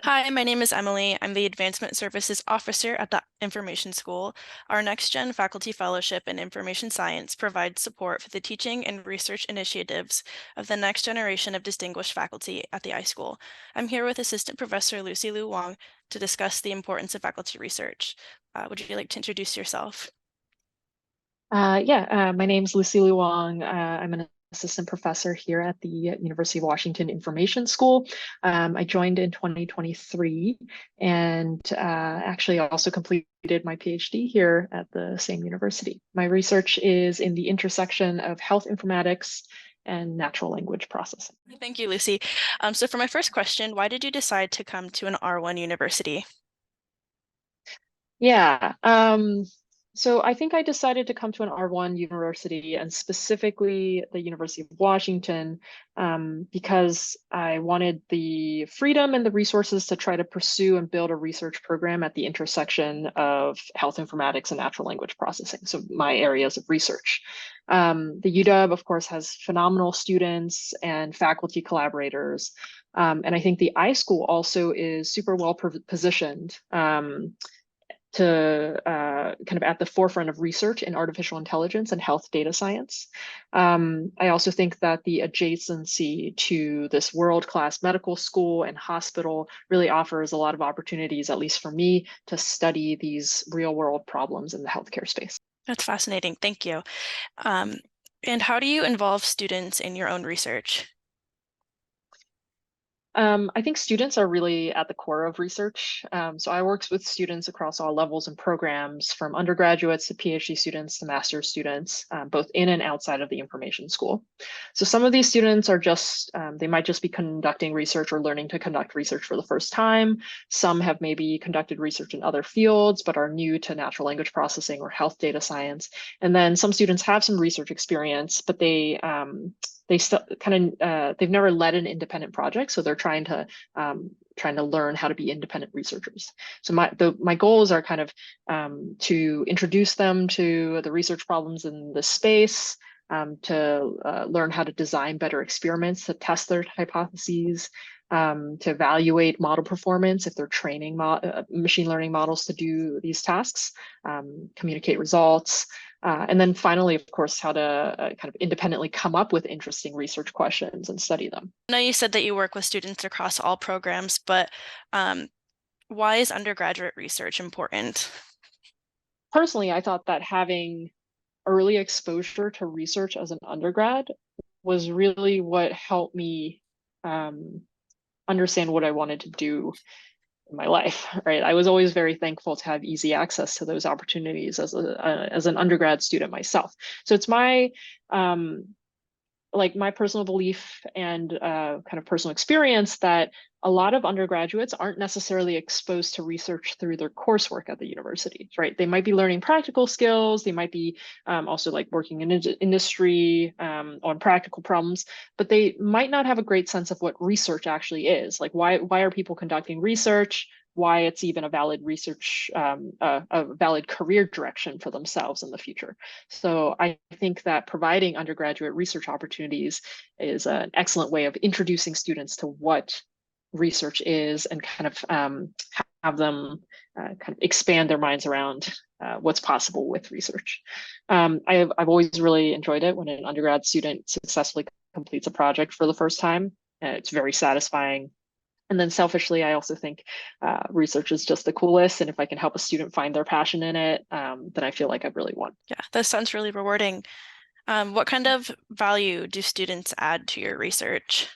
Hi, my name is Emily. I'm the Advancement Services Officer at the Information School. Our Next Gen Faculty Fellowship in Information Science provides support for the teaching and research initiatives of the next generation of distinguished faculty at the iSchool. I'm here with Assistant Professor Lu Wang to discuss the importance of faculty research. Would you like to introduce yourself? My name's Lu Wang. I'm an assistant professor here at the University of Washington Information School. I joined in 2023 and actually also completed my PhD here at the same university. My research is in the intersection of health informatics and natural language processing. Thank you, Lucy. So for my first question, why did you decide to come to an R1 university? Yeah. So I think I decided to come to an R1 university and specifically the University of Washington because I wanted the freedom and the resources to try to pursue and build a research program at the intersection of health informatics and natural language processing. So my areas of research. The UW, of course, has phenomenal students and faculty collaborators. And I think the iSchool also is super well positioned to kind of at the forefront of research in artificial intelligence and health data science. I also think that the adjacency to this world-class medical school and hospital really offers a lot of opportunities, at least for me, to study these real-world problems in the healthcare space. That's fascinating. Thank you. Um, and how do you involve students in your own research? I think students are really at the core of research. So I work with students across all levels and programs, from undergraduates to PhD students to master's students, both in and outside of the information school. So some of these students are they might just be conducting research or learning to conduct research for the first time. Some have maybe conducted research in other fields, but are new to natural language processing or health data science. And then some students have some research experience, but they still they've never led an independent project, so they're trying to learn how to be independent researchers. So my goals are kind of to introduce them to the research problems in this space, to learn how to design better experiments to test their hypotheses, to evaluate model performance if they're training machine learning models to do these tasks, communicate results. And then finally, of course, how to kind of independently come up with interesting research questions and study them. I know you said that you work with students across all programs, but why is undergraduate research important? Personally, I thought that having early exposure to research as an undergrad was really what helped me um, understand what I wanted to do in my life, right? I was always very thankful to have easy access to those opportunities as an undergrad student myself. So it's um, my personal belief and kind of personal experience that a lot of undergraduates aren't necessarily exposed to research through their coursework at the university, right? They might be learning practical skills. They might be also like working in industry on practical problems, but they might not have a great sense of what research actually is. Like why are people conducting research? Why it's even a valid a valid career direction for themselves in the future. So I think that providing undergraduate research opportunities is an excellent way of introducing students to what research is and kind of have them kind of expand their minds around what's possible with research. I've always really enjoyed it when an undergrad student successfully completes a project for the first time. It's very satisfying. And then selfishly, I also think research is just the coolest. And if I can help a student find their passion in it, then I feel like I've really won. Yeah, that sounds really rewarding. What kind of value do students add to your research?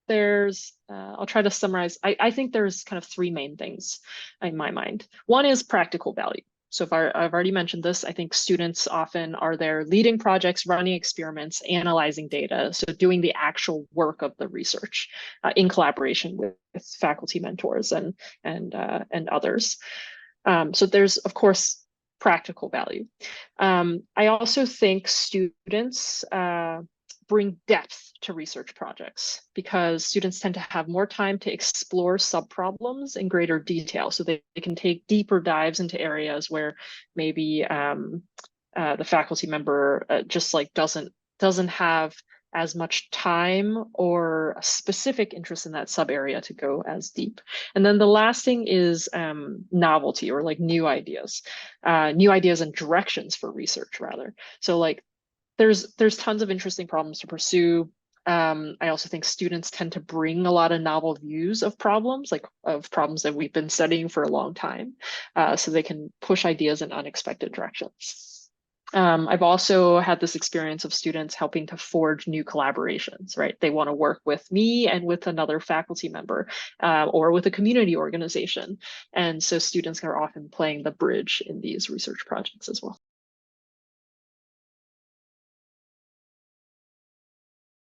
I'll try to summarize. I think there's kind of three main things in my mind. One is practical value. So if I've already mentioned this, I think students often are there leading projects, running experiments, analyzing data, so doing the actual work of the research in collaboration with faculty mentors and others. So there's, of course, practical value. I also think students bring depth to research projects because students tend to have more time to explore subproblems in greater detail. So they can take deeper dives into areas where maybe the faculty member just like doesn't have as much time or a specific interest in that sub area to go as deep. And then the last thing is novelty, or like new ideas and directions for research rather. So like there's tons of interesting problems to pursue. I also think students tend to bring a lot of novel views of problems, like of problems that we've been studying for a long time, so they can push ideas in unexpected directions. I've also had this experience of students helping to forge new collaborations, right? They want to work with me and with another faculty member, or with a community organization. And so students are often playing the bridge in these research projects as well.